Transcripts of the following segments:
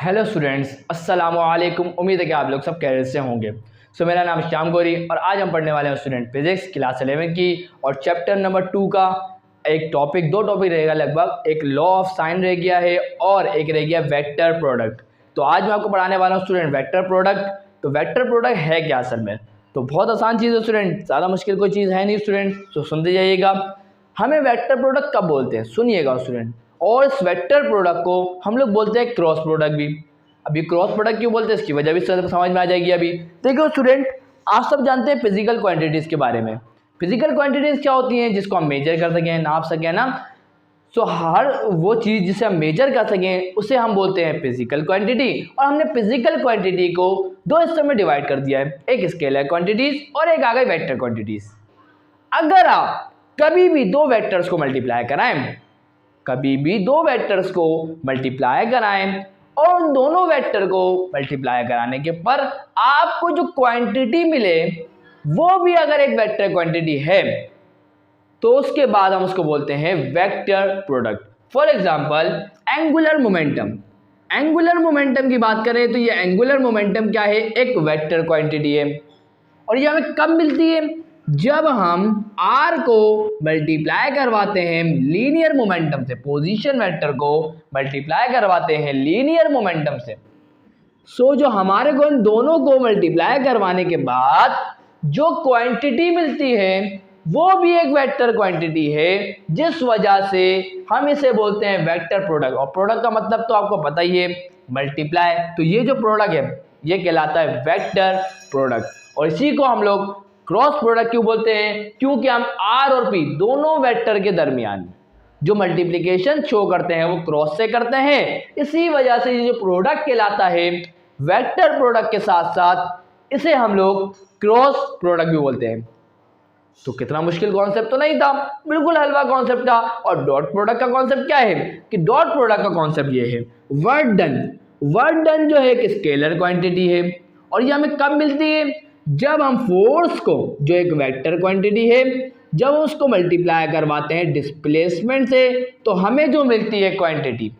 Hello students, अस्सलाम वालेकुम। उम्मीद है कि आप लोग सब खैरियत से होंगे। मेरा नाम श्याम गौरी और आज हम पढ़ने वाले हैं स्टूडेंट फिजिक्स क्लास 11 की और चैप्टर नंबर 2 का दो टॉपिक रहेगा लगभग। एक लॉ ऑफ साइन रह गया है और एक रह गया वेक्टर प्रोडक्ट। तो आज मैं आपको पढ़ाने वाला हूँ स्टूडेंट वेक्टर प्रोडक्ट। तो वेक्टर प्रोडक्ट है क्या असल में? तो बहुत आसान चीज़ है स्टूडेंट, ज़्यादा मुश्किल कोई चीज़ है नहीं स्टूडेंट। तो सुनते जाइएगा। हमें वेक्टर प्रोडक्ट कब बोलते हैं, सुनिएगा स्टूडेंट। और इस वेक्टर प्रोडक्ट को हम लोग बोलते हैं क्रॉस प्रोडक्ट भी। अभी क्रॉस प्रोडक्ट क्यों बोलते हैं इसकी वजह भी समझ में आ जाएगी। अभी देखो स्टूडेंट, आप सब जानते हैं फिजिकल क्वांटिटीज़ के बारे में। फिजिकल क्वांटिटीज़ क्या होती हैं? जिसको हम मेजर कर सकें, नाप सकें ना। सो हर वो चीज़ जिसे हम मेजर कर सकें उसे हम बोलते हैं फिजिकल क्वांटिटी। और हमने फिजिकल क्वांटिटी को दो हिस्सों में डिवाइड कर दिया है, एक स्केलर क्वांटिटीज़ और एक आ गई वेक्टर क्वांटिटीज़। अगर आप कभी भी दो वेक्टर्स को मल्टीप्लाई कराएं और उन दोनों वेक्टर को मल्टीप्लाई कराने के पर आपको जो क्वांटिटी मिले वो भी अगर एक वेक्टर क्वांटिटी है तो उसके बाद हम उसको बोलते हैं vector product. For example angular momentum की बात करें तो ये एंगुलर मोमेंटम क्या है? एक वेक्टर क्वांटिटी है। और ये हमें कब मिलती है? जब हम r को मल्टीप्लाई करवाते हैं लीनियर मोमेंटम से, पोजीशन वेक्टर को मल्टीप्लाई करवाते हैं लीनियर मोमेंटम से। जो हमारे को इन दोनों को मल्टीप्लाई करवाने के बाद जो क्वांटिटी मिलती है वो भी एक वेक्टर क्वांटिटी है, जिस वजह से हम इसे बोलते हैं वेक्टर प्रोडक्ट। और प्रोडक्ट का मतलब तो आपको पता ही है, मल्टीप्लाई। तो ये जो प्रोडक्ट है ये कहलाता है वेक्टर प्रोडक्ट। और इसी को हम लोग क्रॉस प्रोडक्ट क्यों बोलते हैं? क्योंकि हम r और p दोनों वेक्टर के दरमियान जो मल्टीप्लिकेशन शो करते हैं वो क्रॉस से करते हैं। इसी वजह से ये जो प्रोडक्ट कहलाता है वेक्टर प्रोडक्ट के साथ साथ इसे हम लोग क्रॉस प्रोडक्ट भी बोलते हैं। तो कितना मुश्किल कॉन्सेप्ट तो नहीं था, बिल्कुल हलवा कॉन्सेप्ट था। और डॉट प्रोडक्ट का कॉन्सेप्ट क्या है कि डॉट प्रोडक्ट का कॉन्सेप्ट ये है वर्क डन जो है एक स्केलर क्वांटिटी है। और ये हमें कब मिलती है? जब हम फोर्स को, जो एक वेक्टर क्वांटिटी है, जब उसको मल्टीप्लाई करवाते हैं डिस्प्लेसमेंट से तो हमें जो मिलती है quantity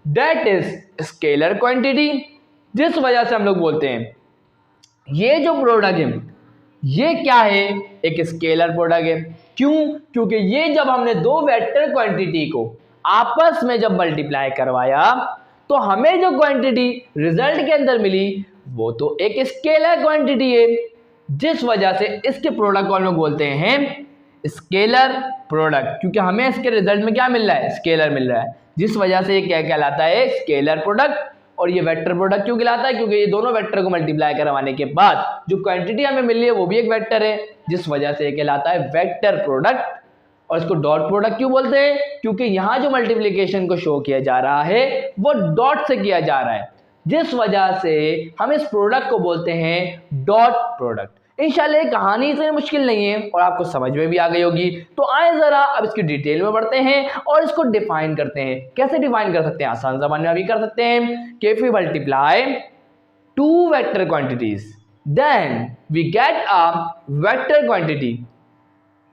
that is scalar quantity. जिस वजह से हम लोग बोलते हैं ये जो प्रोडक्ट है ये क्या है? एक स्केलर प्रोडक्ट है। क्यों? क्योंकि ये जब हमने दो वेक्टर क्वांटिटी को आपस में जब मल्टीप्लाई करवाया तो हमें जो क्वांटिटी रिजल्ट के अंदर मिली वो तो एक स्केलर क्वांटिटी है, जिस वजह से इसके प्रोडक्ट को हम लोग बोलते हैं स्केलर प्रोडक्ट। क्योंकि हमें इसके रिजल्ट में क्या मिल रहा है? स्केलर मिल रहा है, जिस वजह से ये क्या कहलाता है? Scalar product. और ये वेक्टर प्रोडक्ट क्यों कहलाता है? क्योंकि ये दोनों वेक्टर को मल्टीप्लाई करवाने के बाद जो क्वांटिटी हमें मिल रही है वो भी एक वेक्टर है, जिस वजह से ये कहलाता है वेक्टर प्रोडक्ट। और इसको डॉट प्रोडक्ट क्यों बोलते हैं? क्योंकि यहाँ जो मल्टीप्लिकेशन को शो किया जा रहा है वो डॉट से किया जा रहा है, जिस वजह से हम इस प्रोडक्ट को बोलते हैं डॉट प्रोडक्ट। इंशाल्लाह ये कहानी इतनी मुश्किल नहीं है और आपको समझ में भी आ गई होगी। तो आए जरा अब इसकी डिटेल में बढ़ते हैं और इसको डिफाइन करते हैं। कैसे डिफाइन कर सकते हैं? आसान ज़बान में अभी कर सकते हैं कि if we multiply two vector quantities then we get a vector quantity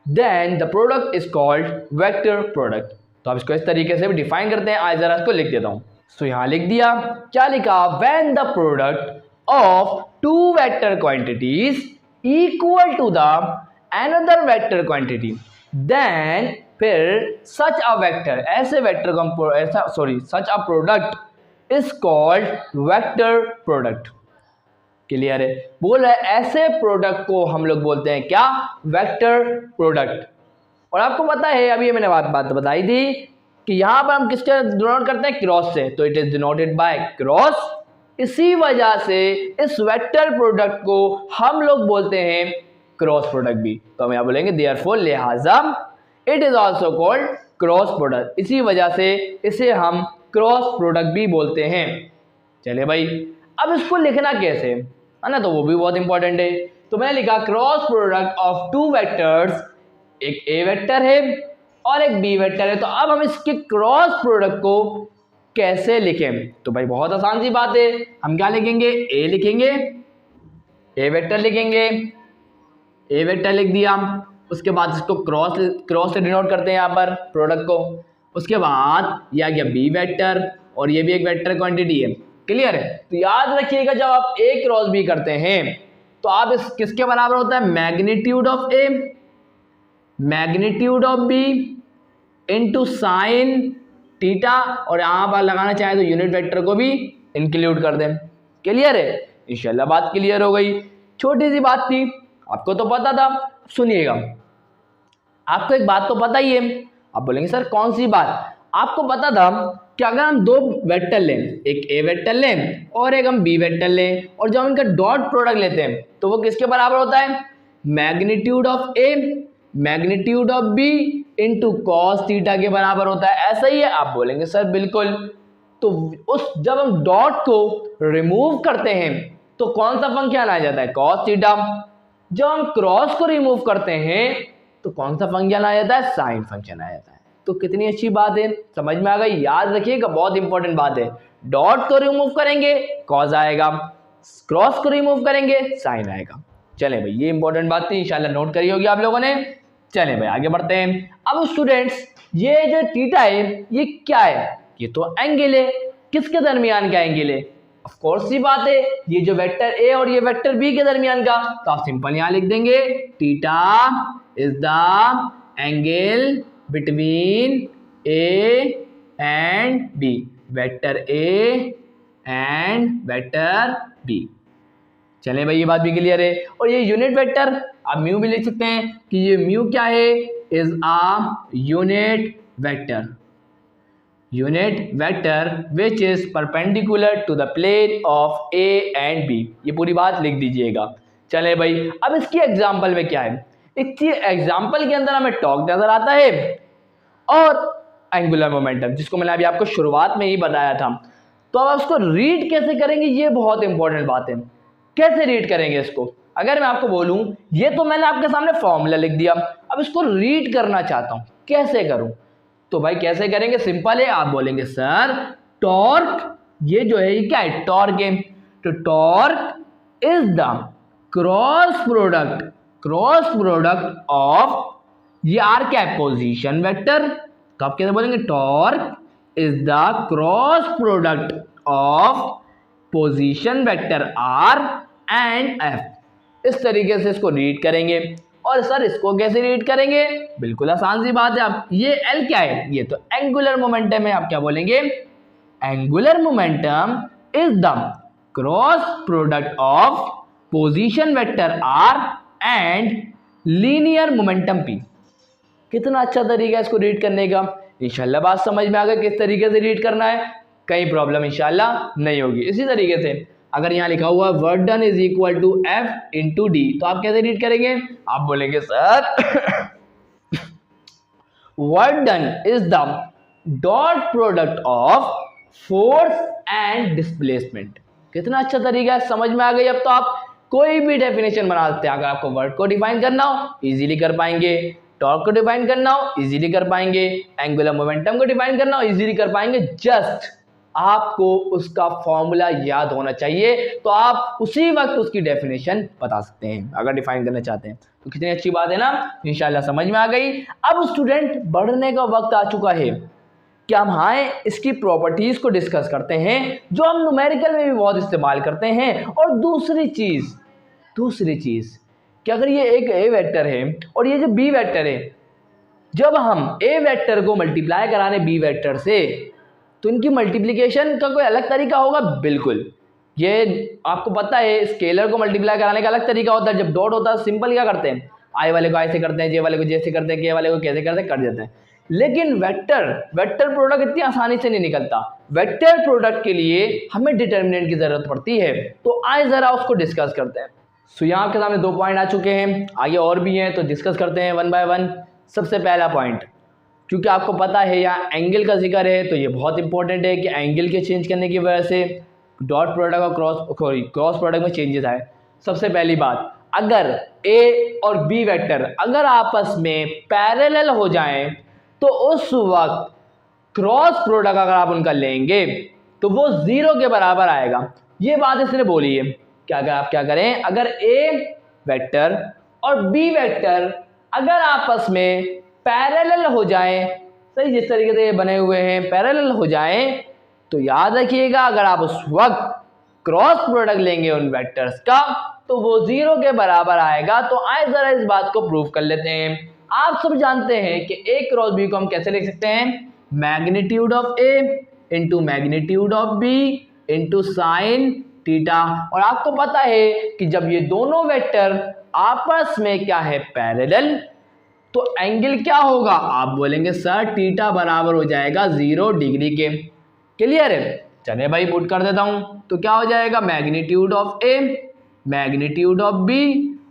then the product is called vector product. तो अब इसको इस तरीके से भी डिफाइन करते हैं। आज जरा इसको लिख देता हूँ। तो यहाँ लिख दिया, क्या लिखा? When the product of two vector quantities equal to the another vector quantity then फिर सच अ वेक्टर, ऐसे वेक्टर को such a product is called vector product. Clear है? बोल रहा है ऐसे प्रोडक्ट को हम लोग बोलते हैं क्या? Vector product. और आपको पता है, अभी मैंने बात बताई थी कि यहाँ पर हम किससे डिनोट करते हैं? क्रॉस से। तो it is denoted by cross. इसी वजह से इस वेक्टर प्रोडक्ट को हम लोग बोलते हैं क्रॉस प्रोडक्ट भी। तो हम यहाँ बोलेंगे देयरफॉर, लिहाजा it is also called cross product. इसी वजह से इसे हम क्रॉस प्रोडक्ट भी बोलते हैं। चलिए भाई, अब इसको लिखना कैसे है ना, तो वो भी बहुत इंपॉर्टेंट है। तो मैंने लिखा cross product of two vectors, एक ए वेक्टर है और एक बी वेक्टर है। तो अब हम इसके क्रॉस प्रोडक्ट को कैसे लिखें? तो भाई बहुत आसान सी बात है, हम क्या लिखेंगे? ए लिखेंगे, ए वेक्टर लिखेंगे, ए वेक्टर लिख दिया। उसके बाद इसको क्रॉस से डिनोट करते हैं यहाँ पर प्रोडक्ट को। उसके बाद ये आ गया बी वेक्टर और ये भी एक वेक्टर क्वांटिटी है। क्लियर है? तो याद रखिएगा जब आप ए क्रॉस बी करते हैं तो आप इस किसके बराबर होता है, magnitude of A magnitude of B into sine theta, और यहां पर लगाना चाहे तो यूनिट वेक्टर को भी इंक्लूड कर दें। क्लियर है? इंशाल्लाह बात क्लियर हो गई। छोटी सी बात थी, आपको तो पता था। सुनिएगा, आपको एक बात तो पता ही है। आप बोलेंगे सर कौन सी बात? आपको पता था कि अगर हम दो वेक्टर लें, एक ए वेक्टर लें और एक हम बी वेक्टर लें, और जब हम इनका डॉट प्रोडक्ट लेते हैं तो वो किसके बराबर होता है, magnitude of A magnitude of B into cos theta के बराबर होता है। ऐसा ही है? आप बोलेंगे सर बिल्कुल। तो उस जब हम डॉट को रिमूव करते हैं तो कौन सा फंक्शन आ जाता है, कॉस थीटा। जब हम क्रॉस को रिमूव करते हैं तो कौन सा फंक्शन आ जाता है, साइन फंक्शन आ जाता है। तो कितनी अच्छी बात है, समझ में आ गई? याद रखिएगा, बहुत इंपॉर्टेंट बात है। डॉट को रिमूव करेंगे कॉस आएगा, क्रॉस को रिमूव करेंगे साइन आएगा। चलें भाई, ये इंपॉर्टेंट बात थी, इंशाल्लाह नोट करी होगी आप लोगों ने। चलें भाई आगे बढ़ते हैं। अब स्टूडेंट्स, ये जो थीटा है ये क्या है, ये तो एंगल है। किसके दरमियान का एंगल है? ऑफ कोर्स सी बात है, ये जो वेक्टर ए और ये वेक्टर बी के दरमियान का। तो आप सिंपल यहां लिख देंगे theta is the angle between A and B, vector A and vector B. चलें भाई, ये बात भी क्लियर है। और ये यूनिट वेक्टर आप म्यू भी लिख सकते हैं कि ये म्यू क्या है, is a unit vector which is perpendicular to the plane of A and B. ये पूरी बात लिख दीजिएगा। चले भाई, अब इसकी एग्जांपल में क्या है, इसकी एग्जांपल के अंदर हमें टॉर्क नजर आता है और एंगुलर मोमेंटम, जिसको मैंने अभी आपको शुरुआत में ही बताया था। तो अब उसको रीड कैसे करेंगे, ये बहुत इंपॉर्टेंट बात है। कैसे रीड करेंगे इसको? अगर मैं आपको बोलूं, ये तो मैंने आपके सामने फॉर्मूला लिख दिया, अब इसको रीड करना चाहता हूं, कैसे करूं? तो भाई कैसे करेंगे, सिंपल है। आप बोलेंगे सर टॉर्क, ये जो है ये क्या है, टॉर्क है। तो torque is the cross product of, ये आर क्या है, पोजीशन वेक्टर। तो आप कैसे बोलेंगे, torque is the cross product of position vector R and F. इस तरीके से इसको रीड करेंगे। और सर इसको कैसे रीड करेंगे, बिल्कुल आसान सी बात है। आप, ये एल क्या है, ये तो एंगुलर मोमेंटम है। आप क्या बोलेंगे, angular momentum is the cross product of position vector R and linear momentum P. कितना अच्छा तरीका है इसको रीड करने का। इंशाल्लाह बात समझ में आ गई किस तरीके से रीड करना है, कहीं प्रॉब्लम इंशाल्लाह नहीं होगी। इसी तरीके से अगर यहाँ लिखा हुआ work done is equal to F into D, तो आप कैसे रीड करेंगे? आप बोलेंगे sir work done is the dot product of force and displacement. कितना अच्छा तरीका है, समझ में आ गई। अब तो आप कोई भी डेफिनेशन बना सकते हैं। अगर आपको वर्क को डिफाइन करना हो इजीली कर पाएंगे, टॉर्क को डिफाइन करना हो इजीली कर पाएंगे, एंगुलर मोमेंटम को डिफाइन करना हो इजीली कर पाएंगे। जस्ट आपको उसका फॉर्मूला याद होना चाहिए, तो आप उसी वक्त उसकी डेफिनेशन बता सकते हैं अगर डिफाइन करना चाहते हैं। तो कितनी अच्छी बात है ना, इंशाल्लाह समझ में आ गई। अब स्टूडेंट, बढ़ने का वक्त आ चुका है कि हम इसकी प्रॉपर्टीज को डिस्कस करते हैं, जो हम न्यूमेरिकल में भी बहुत इस्तेमाल करते हैं। और दूसरी चीज कि अगर ये एक ए वेक्टर है और ये जो बी वेक्टर है, जब हम ए वेक्टर को मल्टीप्लाई कराने बी वेक्टर से, तो इनकी मल्टीप्लिकेशन का कोई अलग तरीका होगा। बिल्कुल, ये आपको पता है, स्केलर को मल्टीप्लाई कराने का अलग तरीका होता है। जब डॉट होता है सिंपल क्या करते हैं, आई वाले को आई से करते हैं, जे वाले को जे से करते हैं, के वाले को कैसे करते हैं, कर देते हैं। लेकिन वेक्टर प्रोडक्ट इतनी आसानी से नहीं निकलता। वेक्टर प्रोडक्ट के लिए हमें डिटर्मिनेंट की जरूरत पड़ती है। तो आए जरा उसको डिस्कस करते हैं। सो यहाँ आपके सामने 2 पॉइंट आ चुके हैं, आगे और भी हैं, तो डिस्कस करते हैं वन बाय वन। सबसे पहला पॉइंट, क्योंकि आपको पता है यहाँ एंगल का जिक्र है, तो ये बहुत इंपॉर्टेंट है कि एंगल के चेंज करने की वजह से डॉट प्रोडक्ट और क्रॉस प्रोडक्ट में चेंजेस आए। सबसे पहली बात, अगर ए और बी वेक्टर अगर आपस में पैरेलल हो जाएं, तो उस वक्त क्रॉस प्रोडक्ट अगर आप उनका लेंगे तो वो 0 के बराबर आएगा। ये बात इसने बोली है कि अगर आप क्या करें, अगर ए वेक्टर और बी वेक्टर अगर आपस में पैरेलल हो जाएं, सही जिस तरीके से ये बने हुए हैं पैरेलल हो जाएं, तो याद रखिएगा अगर आप उस वक्त क्रॉस प्रोडक्ट लेंगे उन वेक्टर्स का तो वो 0 के बराबर आएगा। तो आइए जरा इस बात को प्रूव कर लेते हैं। आप सब जानते हैं कि ए क्रॉस बी को हम कैसे लिख सकते हैं, magnitude of A into magnitude of B into sine theta. और आपको पता है कि जब ये दोनों वेक्टर आपस में क्या है, पैरेलल, तो एंगल क्या होगा, आप बोलेंगे सर थीटा बराबर हो जाएगा 0 डिग्री के। क्लियर है? चलिए भाई पुट कर देता हूं। तो क्या हो जाएगा, magnitude of A magnitude of B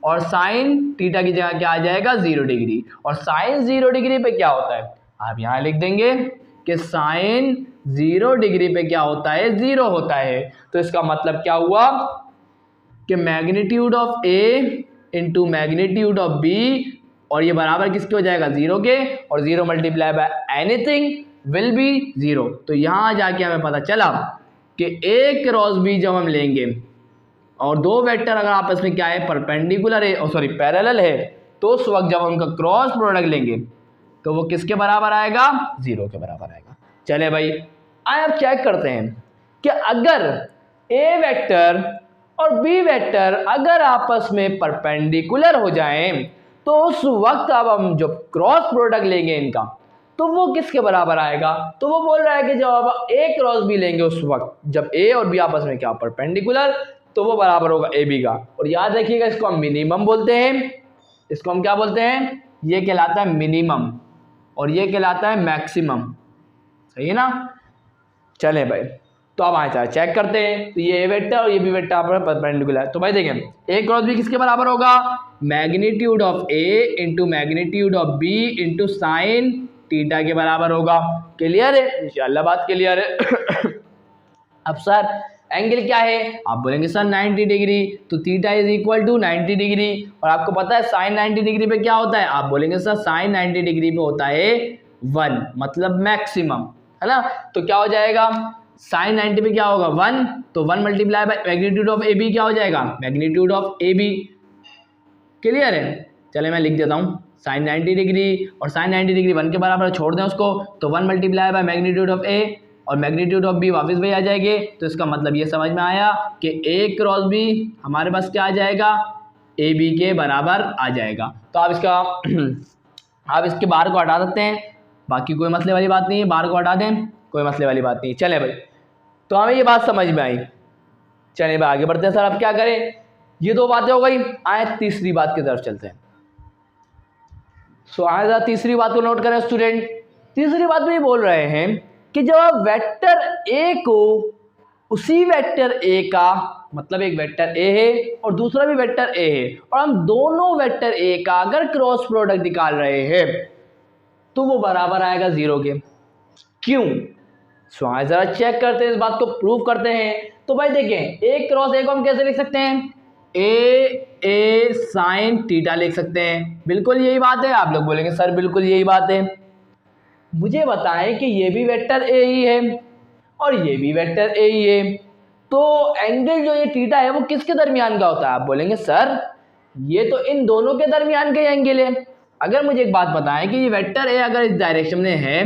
और साइन थीटा की जगह क्या आ जाएगा, 0 डिग्री। और साइन 0 डिग्री पे क्या होता है, आप यहां लिख देंगे कि साइन 0 डिग्री पे क्या होता है, 0 होता है। तो इसका मतलब क्या हुआ कि magnitude of A into magnitude of B, और ये बराबर किसके हो जाएगा, 0 के, और 0 multiply by anything will be 0। तो यहां जाके हमें पता चला कि ए क्रॉस बी जब हम लेंगे और दो वेक्टर अगर आपस में क्या है, परपेंडिकुलर है, सॉरी पैरेलल है, तो उस वक्त जब उनका क्रॉस प्रोडक्ट लेंगे तो वो किसके बराबर आएगा, 0 के बराबर आएगा। चले भाई आइए अब चेक करते हैं कि अगर ए वेक्टर और बी वेक्टर अगर आपस में परपेंडिकुलर हो जाएं तो उस वक्त अब हम जो क्रॉस प्रोडक्ट लेंगे इनका तो वो किसके बराबर आएगा। तो वो बोल रहा है कि जब आप ए क्रॉस बी लेंगे उस वक्त जब ए और बी आपस में क्या परपेंडिकुलर, तो वो बराबर होगा ए बी का। और याद रखिएगा इसको हम मिनिमम बोलते हैं, इसको हम क्या बोलते हैं, ये कहलाता है मिनिमम और ये कहलाता है मैक्सिमम। सही है ना। चलें भाई तो अब आए चेक करते हैं। तो ये ए वेक्टर और ये बी वेक्टर आपस में परपेंडिकुलर है। तो भाई देखें ए क्रॉस बी किसके बराबर होगा, magnitude of A into magnitude of B into sine theta के बराबर होगा। क्लियर है, इंशाल्लाह बात क्लियर है। अब सर एंगल क्या है, आप बोलेंगे सर 90 डिग्री, तो theta is equal to 90 degree. और आपको पता है साइन 90 डिग्री पे क्या होता है, आप बोलेंगे सर साइन 90 डिग्री पे होता है 1, मतलब मैक्सिमम, है ना। तो क्या हो जाएगा, साइन 90 पे क्या होगा 1, तो 1 multiply by magnitude of A B क्या हो जाएगा, magnitude of A B. Clear है। चले मैं लिख देता हूँ साइन 90 डिग्री और साइन 90 डिग्री 1 के बराबर छोड़ दें उसको, तो 1 multiply by magnitude of A और मैग्नीट्यूड ऑफ बी वापस वही आ जाएंगे। तो इसका मतलब ये समझ में आया कि ए क्रॉस बी हमारे पास क्या आ जाएगा, ए बी के बराबर आ जाएगा। तो आप इसका आप इसके बाहर को हटा सकते हैं, बाकी कोई मसले वाली बात नहीं है, बाहर को हटा दें कोई मसले वाली बात नहीं। चले भाई तो हमें ये बात समझ में आई। चलिए भाई आगे बढ़ते हैं। सर अब क्या करें, ये दो बातें हो गई, आए तीसरी बात की तरफ चलते हैं। सो आए जरा तीसरी बात को नोट करें स्टूडेंट। तीसरी बात में ये बोल रहे हैं कि जब आप वेक्टर ए को उसी वेक्टर ए का, मतलब एक वेक्टर ए है और दूसरा भी वेक्टर ए है, और हम दोनों वेक्टर ए का अगर क्रॉस प्रोडक्ट निकाल रहे हैं तो वो बराबर आएगा 0 के। क्यों, सो आए जरा चेक करते हैं, इस बात को प्रूव करते हैं। तो भाई देखें ए क्रॉस ए को हम कैसे लिख सकते हैं, ए साइन थीटा लिख सकते हैं। बिल्कुल यही बात है। आप लोग बोलेंगे सर बिल्कुल यही बात है, मुझे बताएं कि ये भी वेक्टर ए ही है और ये भी वेक्टर ए ही है, तो एंगल जो ये थीटा है वो किसके दरमियान का होता है। आप बोलेंगे सर ये तो इन दोनों के दरमियान के एंगल है। अगर मुझे एक बात बताएं कि ये वेक्टर ए अगर इस डायरेक्शन में है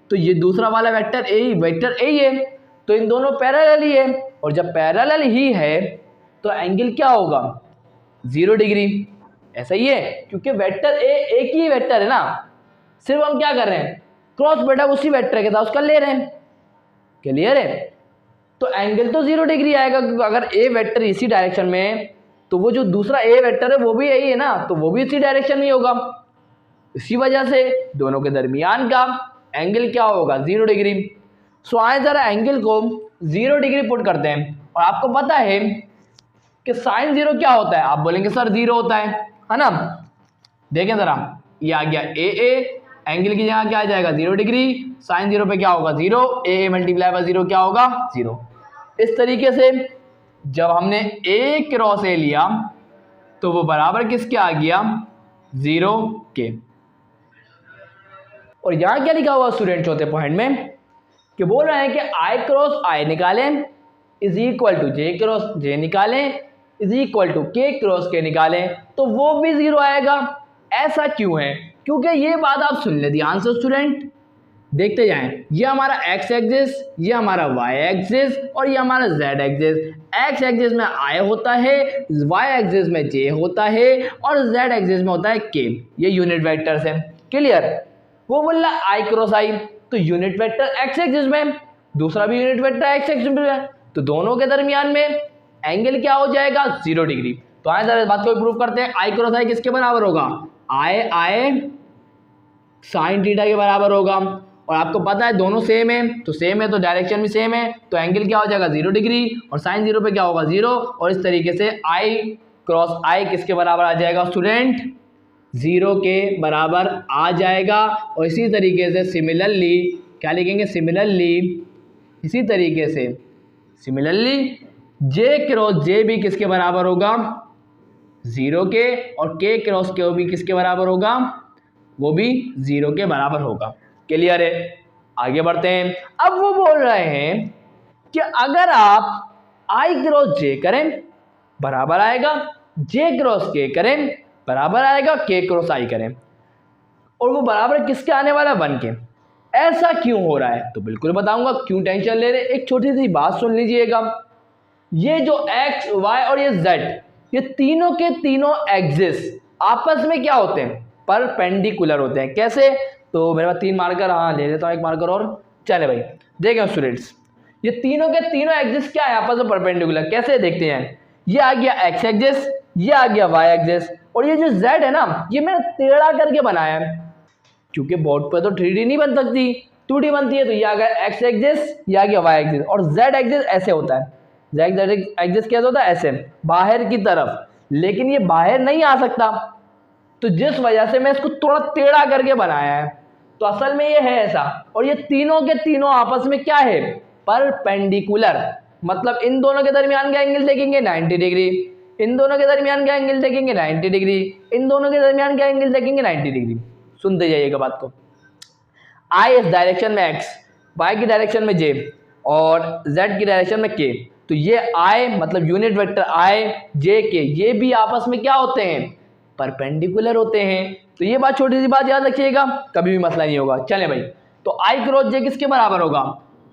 तो ये दूसरा वाला वेक्टर ए ही है, तो इन दोनों पैरेलल ही है, और जब पैरेलल ही है तो एंगल क्या होगा, 0 डिग्री। ऐसा ही है क्योंकि वेक्टर ए एक ही वेक्टर है ना, सिर्फ हम क्या कर रहे हैं, क्रॉस प्रोडक्ट उसी वेक्टर के साथ उसका ले रहे हैं। क्लियर है। तो एंगल तो 0 डिग्री आएगा क्योंकि अगर ए वेक्टर इसी डायरेक्शन में है तो वो जो दूसरा ए वेक्टर है वो भी यही है ना, तो वो भी इसी डायरेक्शन में होगा। इसी वजह से दोनों के दरमियान का एंगल क्या होगा, 0 डिग्री। सो आए जरा एंगल को 0 डिग्री पुट करते हैं। और आपको पता है कि साइन 0 क्या होता है, आप बोलेंगे सर 0 होता है ना। देखें जरा ये आ गया ए एंगल की जगह क्या आ जाएगा 0 डिग्री, साइन 0 पे क्या होगा 0, ए मल्टीप्लाई बाय 0 क्या होगा 0। इस तरीके से जब हमने ए क्रॉस ए लिया तो वो बराबर किसके आ गया, 0 के। और यहाँ क्या लिखा हुआ स्टूडेंट चौथे पॉइंट में कि बोल रहे हैं कि आई क्रॉस आई निकालें is equal to j cross j निकालें is equal to k cross k निकालें, तो वो भी 0 आएगा। ऐसा क्यों है, क्योंकि ये बात आप सुन ले ध्यान से स्टूडेंट, देखते जाएं, ये हमारा एक्स एक्सिस, ये हमारा वाई एक्सिस और ये हमारा जेड एक्सिस। एक्स एक्सिस में आई होता है, वाई एक्सिस में जे होता है और जेड एक्सिस में होता है के। ये यूनिट वेक्टर्स हैं। क्लियर? वो बोल रहा आई क्रॉस आई, तो यूनिट वेक्टर एक्स एक्सिस में, दूसरा भी यूनिट वेक्टर एक्स एक्सिस में, तो दोनों के दरमियान में एंगल क्या हो जाएगा? 0 डिग्री। तो आए जरा इस बात को प्रूव करते हैं। आई क्रॉस आई किसके बराबर होगा? आई साइन थीटा के बराबर होगा। और आपको पता है दोनों सेम है, तो सेम है तो डायरेक्शन भी सेम है, तो एंगल क्या हो जाएगा? 0 डिग्री। और साइन 0 पे क्या होगा? 0। और इस तरीके से आई क्रॉस आई किसके बराबर आ जाएगा स्टूडेंट? 0 के बराबर आ जाएगा। और इसी तरीके से सिमिलरली क्या लिखेंगे? इसी तरीके से सिमिलरली जे क्रॉस जे भी किसके बराबर होगा? 0 के। और के क्रॉस के भी किसके बराबर होगा? वो भी 0 के बराबर होगा। क्लियर है? आगे बढ़ते हैं। अब वो बोल रहे हैं कि अगर आप आई क्रॉस जे करें बराबर आएगा, जे क्रॉस के करें बराबर आएगा, के क्रॉस आई करें, और वो बराबर किसके आने वाला? 1 के। ऐसा क्यों हो रहा है? तो बिल्कुल बताऊंगा, क्यों टेंशन ले रहे। एक छोटी सी बात सुन लीजिएगा। ये जो एक्स वाई और ये जेड, ये तीनों के तीनों एक्सिस आपस में क्या होते हैं? परपेंडिकुलर होते हैं। कैसे? तो मेरे पास 3 मार्कर, हाँ ले लेता हूँ 1 मार्कर और। चले भाई देखें स्टूडेंट्स, ये तीनों के तीनों एक्सिस क्या है? आपस में परपेंडिकुलर। कैसे? देखते हैं। ये आ गया एक्स एक्सिस, ये आ गया वाई एक्सिस, और ये जो जेड है ना, ये मैंने टेढ़ा करके बनाया है, क्योंकि बोर्ड पर तो 3D नहीं बन सकती, 2D बनती है। तो ये आ गया एक्स एक्सिस, ये आ गया वाई एक्सिस, और जेड एक्सिस ऐसे होता है। जेड एक्सिस कैसे होता है? ऐसे, बाहर की तरफ। लेकिन ये बाहर नहीं आ सकता, तो जिस वजह से मैं इसको थोड़ा टेढ़ा करके बनाया है। तो असल में ये है ऐसा। और ये तीनों के तीनों आपस में क्या है? परपेंडिकुलर। मतलब इन दोनों के दरमियान का एंगल देखेंगे 90 डिग्री, इन दोनों के दरमियान का एंगल देखेंगे 90 डिग्री, इन दोनों के दरमियान का एंगल देखेंगे 90 डिग्री। सुनते जाइएगा बात को। आई इस डायरेक्शन में एक्स, वाई की डायरेक्शन में जे, और जेड की डायरेक्शन में के। तो ये आई मतलब यूनिट वेक्टर आई, जे के, ये भी आपस में क्या होते हैं? परपेंडिकुलर होते हैं। तो ये बात, छोटी सी बात याद रखिएगा, कभी भी मसला नहीं होगा। चले भाई, तो आई क्रॉस जे किसके बराबर होगा?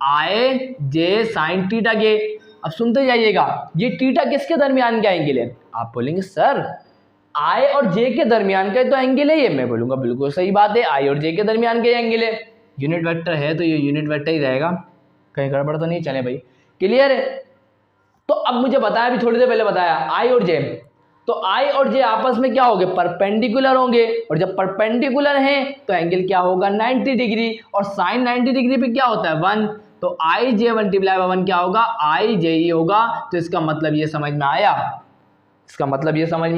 आई जे साइन थीटा के। अब सुनते जाइएगा, ये थीटा किसके दरमियान का एंगल है? आप बोलेंगे सर आई और जे के दरमियान का तो एंगल है ये। मैं बोलूंगा बिल्कुल सही बात है, आई और जे के दरमियान का एंगल है। यूनिट वेक्टर है तो ये यूनिट वेक्टर ही रहेगा, कहीं गड़बड़ तो नहीं। चले भाई क्लियर है? तो अब मुझे बताया, अभी थोड़ी देर पहले बताया, आई और जे, तो आई और जे आपस में क्या होंगे? परपेंडिकुलर होंगे। और जब परपेंडिकुलर हैं तो एंगल क्या होगा? 90 डिग्री। और साइन 90 डिग्री पे क्या होता है? 1। तो आई जे मल्टीप्लाई बाय 1 क्या होगा? आई जे ही होगा। तो इसका मतलब ये समझ में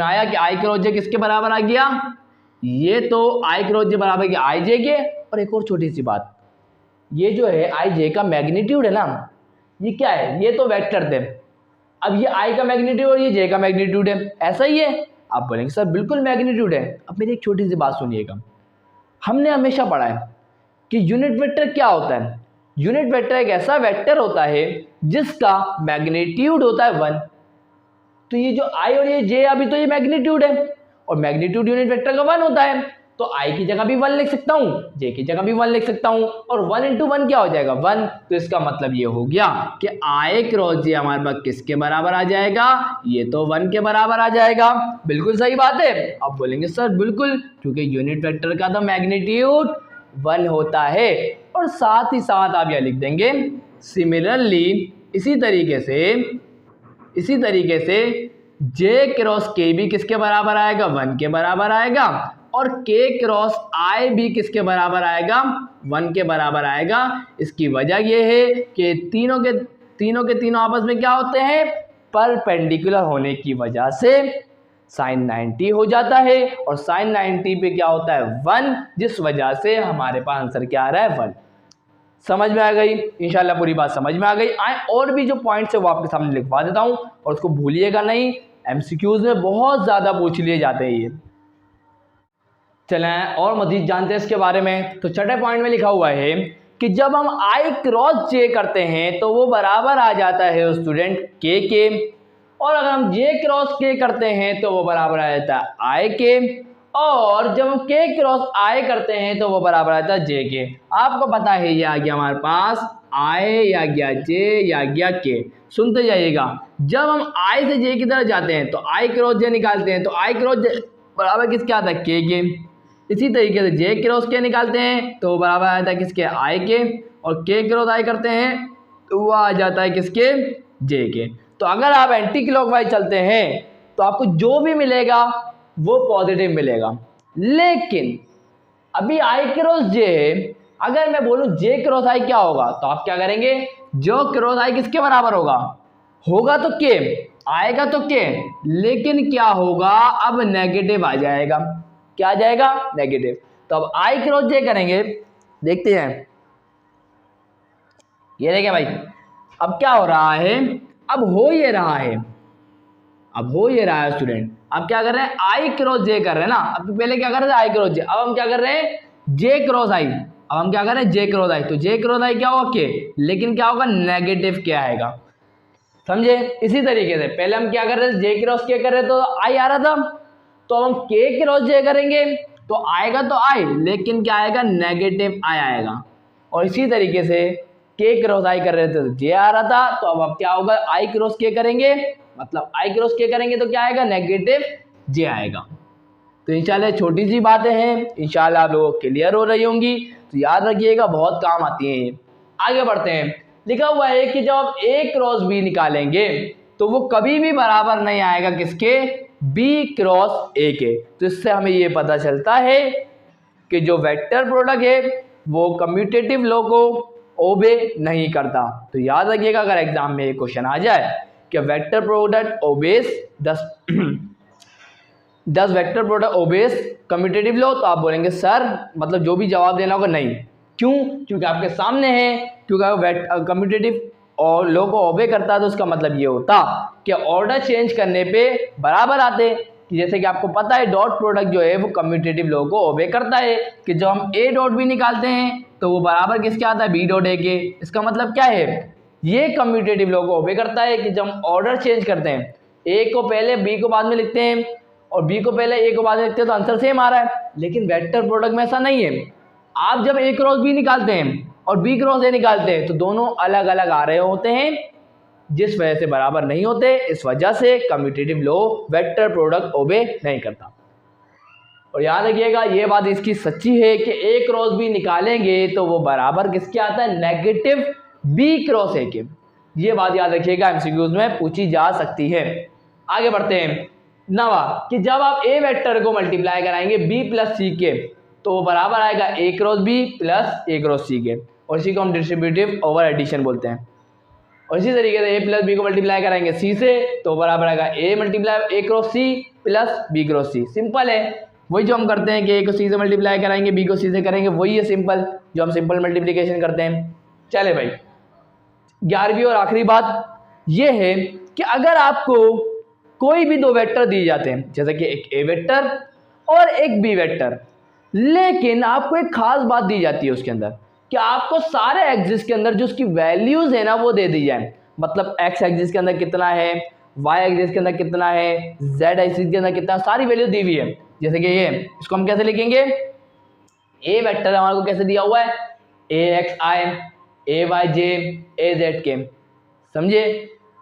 आया, कि आई क्रॉस जे किसके बराबर आ गया? ये तो आई क्रॉस जे बराबर गया आई जे के। और एक और छोटी सी बात, ये जो है आई जे का मैग्नीट्यूड है ना, ये क्या है? ये तो वेक्टर थे। अब ये आई का मैग्नीट्यूड और ये जे का मैग्नीट्यूड है, ऐसा ही है? आप बोलेंगे सर बिल्कुल मैग्नीट्यूड है। अब मेरी एक छोटी सी बात सुनिएगा, हमने हमेशा पढ़ा है कि यूनिट वेक्टर क्या होता है? यूनिट वेक्टर एक ऐसा वेक्टर होता है जिसका मैग्नीट्यूड होता है 1। तो ये जो आई और ये जे, अभी तो ये मैग्नीट्यूड है, और मैग्नीट्यूड यूनिट वेक्टर का 1 होता है। तो आई की जगह भी 1 लिख सकता हूँ, जे की जगह भी 1 लिख सकता हूँ, और 1 × 1 क्या हो जाएगा? 1। तो इसका मतलब ये हो गया कि आई क्रॉस जे हमारे पास किसके बराबर आ जाएगा? ये तो 1 के बराबर आ जाएगा। बिल्कुल सही बात है। अब बोलेंगे सर बिल्कुल, क्योंकि यूनिट वेक्टर का तो मैग्नीट्यूड 1 होता है। और साथ ही साथ आप यह लिख देंगे सिमिलरली, इसी तरीके से जे क्रॉस के भी किसके बराबर आएगा? 1 के बराबर आएगा। और के क्रॉस आई भी किसके बराबर आएगा? 1 के बराबर आएगा। इसकी वजह यह है कि तीनों के तीनों आपस में क्या होते हैं? परपेंडिकुलर होने की वजह से साइन 90 हो जाता है, और साइन 90 पे क्या होता है? 1, जिस वजह से हमारे पास आंसर क्या आ रहा है? 1। समझ में आ गई? इंशाल्लाह पूरी बात समझ में आ गई। आए और भी जो पॉइंट्स है वो आपके सामने लिखवा देता हूँ, और उसको भूलिएगा नहीं, एमसीक्यूज में बहुत ज़्यादा पूछ लिए जाते हैं ये। चलें और मजीद जानते हैं इसके बारे में। तो छठे पॉइंट में लिखा हुआ है कि जब हम आई क्रॉस जे करते हैं तो वो बराबर आ जाता है स्टूडेंट के, और अगर हम जे क्रॉस के करते हैं तो वो बराबर आ जाता है आई के। और जब हम के क्रॉस आई करते हैं तो वो बराबर आता है जे के। आपको पता है ये आ गया हमारे पास आई, या गया जे, या गया के। सुनते जाइएगा, जब हम आई से जे की तरफ जाते हैं तो आई क्रॉस जे निकालते हैं तो आई क्रॉस जे बराबर किसके आता है के। इसी तरीके से जे क्रॉस के निकालते हैं तो बराबर आता है किसके आई के, और के क्रॉस आई करते हैं तो वो आ जाता है किसके जे के। तो अगर आप एंटी क्लॉकवाइज चलते हैं तो आपको जो भी मिलेगा वो पॉजिटिव मिलेगा। लेकिन अभी आई क्रॉस जे है, अगर मैं बोलूं जे क्रॉस आई क्या होगा तो आप क्या करेंगे, जो क्रॉस आई किसके बराबर होगा, होगा तो के, आएगा तो के, लेकिन क्या होगा अब नेगेटिव आ जाएगा। क्या आ जाएगा, नेगेटिव। तो अब आई क्रॉस जे करेंगे, देखते हैं। ये देखें भाई, अब क्या हो रहा है, अब हो ये रहा है, अब हो ये रहा है स्टूडेंट। अब क्या कर रहे हैं, आई क्रॉस जे कर रहे हैं ना। अब पहले क्या कर रहे थे, आई क्रॉस जे, अब हम क्या कर रहे हैं, जे क्रॉस आई। अब हम क्या कर रहे हैं, जे क्रॉस आई। तो जे क्रॉस आई क्या होगा, के, लेकिन क्या होगा, नेगेटिव क्या आएगा, समझे। इसी तरीके से पहले हम क्या कर रहे थे, जे क्रॉस के कर रहे तो आई आ रहा था, तो अब हम के क्रॉस जे करेंगे तो आएगा तो आई, लेकिन क्या आएगा, नेगेटिव आई आएगा। और इसी तरीके से के क्रॉस आई कर रहे थे तो जे आ रहा था, तो अब क्या होगा, आई क्रॉस के करेंगे, मतलब आई क्रॉस के करेंगे तो क्या आएगा, नेगेटिव जे आएगा। तो इंशाल्लाह छोटी सी बातें हैं, इंशाल्लाह आप लोगों को क्लियर हो रही होंगी, तो याद रखिएगा, बहुत काम आती हैं ये। आगे बढ़ते हैं। लिखा हुआ है कि जब आप ए क्रॉस बी निकालेंगे तो वो कभी भी बराबर नहीं आएगा किसके, बी क्रॉस ए के। तो इससे हमें ये पता चलता है कि जो वेक्टर प्रोडक्ट है वो कम्यूटेटिव लॉ को ओबे नहीं करता। तो याद रखिएगा, अगर एग्जाम में ये क्वेश्चन आ जाए कि vector product obeys 10 vector product obeys commutative law, तो आप बोलेंगे सर मतलब जो भी जवाब देना होगा नहीं। क्यों, क्योंकि आपके सामने है, क्योंकि कम्यूटेटिव और लॉ को ओबे करता है, तो उसका मतलब ये होता कि ऑर्डर चेंज करने पे बराबर आते। कि जैसे कि आपको पता है डॉट प्रोडक्ट जो है वो कम्यूटेटिव लॉ को ओबे करता है, कि जब हम ए डॉट बी निकालते हैं तो वो बराबर किसके आता है, बी डॉट ए के। इसका मतलब क्या है, ये कम्यूटेटिव लॉ को ओबे करता है कि जब हम ऑर्डर चेंज करते हैं, ए को पहले बी को बाद में लिखते हैं और बी को पहले ए को बाद में लिखते हैं, तो आंसर सेम आ रहा है। लेकिन वेक्टर प्रोडक्ट में ऐसा नहीं है। आप जब ए क्रॉस बी निकालते हैं और बी क्रॉस ए निकालते हैं तो दोनों अलग अलग आ रहे होते हैं, जिस वजह से बराबर नहीं होते। इस वजह से कम्यूटेटिव लॉ वेक्टर प्रोडक्ट ओबे नहीं करता। और याद रखिएगा ये बात इसकी सच्ची है कि ए क्रॉस बी निकालेंगे तो वो बराबर किसके आता है, नेगेटिव बी क्रॉस ए के। ये बात याद रखिएगा, एमसीक्यूज में पूछी जा सकती है। आगे बढ़ते हैं। नवा, कि जब आप ए वेक्टर को मल्टीप्लाई कराएंगे बी प्लस सी के तो वो बराबर आएगा ए क्रॉस बी प्लस ए क्रॉस सी के, और इसी को हम डिस्ट्रीब्यूटिव ओवर एडिशन बोलते हैं। और इसी तरीके से ए प्लस बी को मल्टीप्लाई कराएंगे सी से तो बराबर आएगा a multiply a cross c plus b cross c. Simple है, वही जो हम करते हैं कि ए को सी से मल्टीप्लाई कराएंगे, बी को सी से करेंगे, वही है सिंपल जो हम सिंपल मल्टीप्लिकेशन करते हैं। चले भाई, 11वीं और आखिरी बात ये है कि अगर आपको कोई भी दो वेक्टर दिए जाते हैं, जैसे कि एक ए वेक्टर और एक बी वेक्टर, लेकिन आपको एक खास बात दी जाती है उसके अंदर कि आपको सारे एक्सिस के अंदर जो उसकी वैल्यूज है ना वो दे दी जाए। मतलब एक्स एक्सिस के अंदर कितना है, वाई एक्सिस के अंदर कितना है, जेड एक्सिस के अंदर कितना, सारी वैल्यू दी हुई है। जैसे कि ये, इसको हम कैसे लिखेंगे, ए वेक्टर हमारे को कैसे दिया हुआ है, ए एक्स आई, ए वाई जे, ए जेड के, समझे।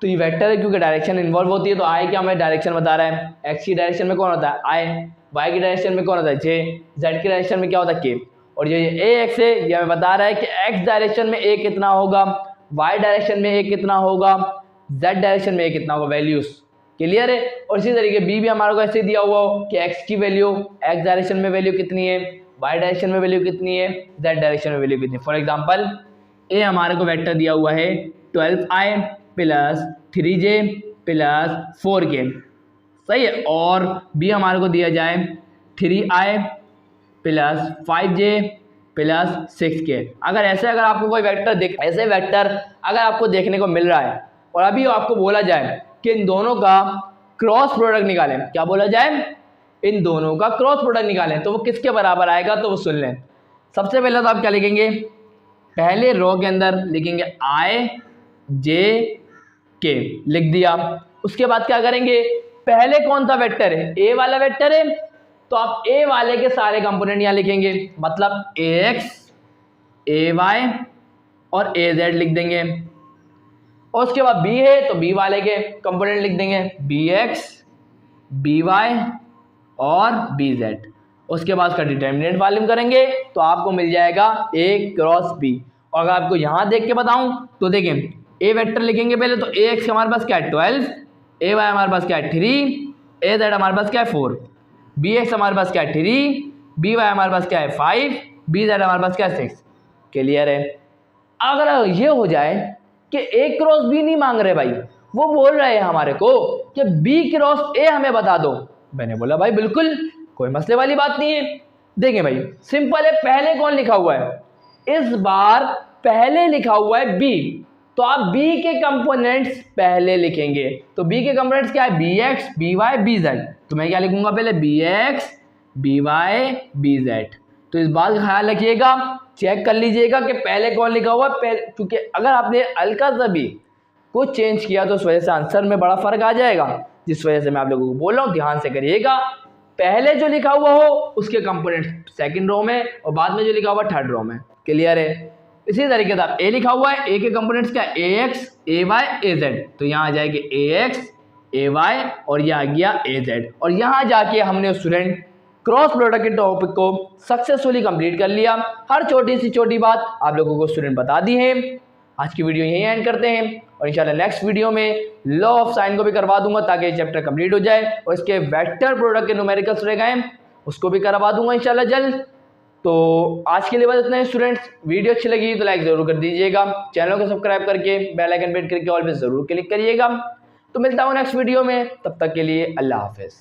तो ये वेक्टर है क्योंकि डायरेक्शन इन्वॉल्व होती है, तो आई क्या हमें डायरेक्शन बता रहा है, एक्स की डायरेक्शन में कौन होता है आई, वाई की डायरेक्शन में कौन होता है जे, जेड की डायरेक्शन में क्या होता है के। और ये ए एक्स है, ये हमें बता रहा है कि एक्स डायरेक्शन में ए कितना होगा, वाई डायरेक्शन में ए कितना होगा, जेड डायरेक्शन में ए कितना होगा, वैल्यूज क्लियर है। और इसी तरीके बी भी हमारे को ऐसे दिया हुआ हो कि एक्स की वैल्यू एक्स डायरेक्शन में वैल्यू कितनी है, वाई डायरेक्शन में वैल्यू कितनी है, जेड डायरेक्शन में वैल्यू कितनी है। फॉर एग्जाम्पल ए हमारे को वेक्टर दिया हुआ है 12i plus 3j plus 4k, सही है। और बी हमारे को दिया जाए 3i plus 5j plus 6k। अगर आपको कोई वेक्टर ऐसे वेक्टर अगर आपको देखने को मिल रहा है और अभी आपको बोला जाए कि इन दोनों का क्रॉस प्रोडक्ट निकालें, क्या बोला जाए, इन दोनों का क्रॉस प्रोडक्ट निकालें, तो वो किसके बराबर आएगा, तो वो सुन लें। सबसे पहले तो आप क्या लिखेंगे, पहले रो के अंदर लिखेंगे आई जे के, लिख दिया। उसके बाद क्या करेंगे, पहले कौन सा वेक्टर है, ए वाला वेक्टर है, तो आप ए वाले के सारे कंपोनेंट यहाँ लिखेंगे, मतलब ए एक्स, ए वाई और ए जेड लिख देंगे। और उसके बाद बी है तो बी वाले के कंपोनेंट लिख देंगे, बी एक्स, बी वाई और बी जेड। उसके बाद उसका डिटर्मिनेंट वॉल्यूम करेंगे तो आपको मिल जाएगा ए क्रॉस बी। और अगर आपको यहाँ देख के बताऊं तो देखें, ए वेक्टर लिखेंगे पहले तो ए एक्स हमारे पास क्या है 12, ए वाई हमारे पास क्या है 3, ए जेड हमारे पास क्या है 4, बी एक्स हमारे पास क्या है 3, बी वाई हमारे पास क्या है 5, बी जेड हमारे पास क्या है 6। क्लियर है। अगर ये हो जाए कि ए क्रॉस बी नहीं मांग रहे भाई, वो बोल रहे हैं हमारे को कि बी क्रॉस ए हमें बता दो, मैंने बोला भाई बिल्कुल कोई मसले वाली बात नहीं है। देखें भाई सिंपल है, पहले कौन लिखा हुआ है, इस बार पहले लिखा हुआ है बी, तो आप बी के कंपोनेंट्स पहले लिखेंगे। तो बी के कंपोनेंट्स क्या है, B X, B Y, B Z. तो मैं क्या लिखूंगा पहले, B X, B Y, B Z. तो इस बात का ख्याल रखिएगा, चेक कर लीजिएगा कि पहले कौन लिखा हुआ है, क्योंकि अगर आपने हल्का सा भी कुछ चेंज किया तो उस वजह से आंसर में बड़ा फर्क आ जाएगा। जिस वजह से मैं आप लोगों को बोल रहा हूँ ध्यान से करिएगा, पहले जो लिखा हुआ हो उसके कंपोनेंट्स सेकंड रो में और बाद में जो लिखा हुआ थर्ड रो में। क्लियर है। इसी तरीके से ए लिखा हुआ है, ए के कंपोनेंट्स क्या, ए एक्स, ए वाई, ए जेड। तो यहाँ आ जाएगी ए एक्स, ए वाई और ये आ गया ए जेड। और यहाँ जाके हमने स्टूडेंट क्रॉस प्रोडक्ट के टॉपिक को सक्सेसफुली कंप्लीट कर लिया। हर छोटी सी छोटी बात आप लोगों को स्टूडेंट बता दी है। आज की वीडियो यहीं एंड करते हैं और इंशाल्लाह नेक्स्ट वीडियो में लॉ ऑफ साइन को भी करवा दूंगा ताकि ये चैप्टर कंप्लीट हो जाए और इसके वेक्टर प्रोडक्ट के न्यूमेरिकल्स रह गए उसको भी करवा दूंगा इंशाल्लाह जल्द। तो आज के लिए बस इतना ही स्टूडेंट्स। वीडियो अच्छी लगी तो लाइक ज़रूर कर दीजिएगा, चैनल को सब्सक्राइब करके बेल आइकन पे हिट करके ऑल पे ज़रूर क्लिक करिएगा। तो मिलता हूँ नेक्स्ट वीडियो में, तब तक के लिए अल्लाह हाफिज़।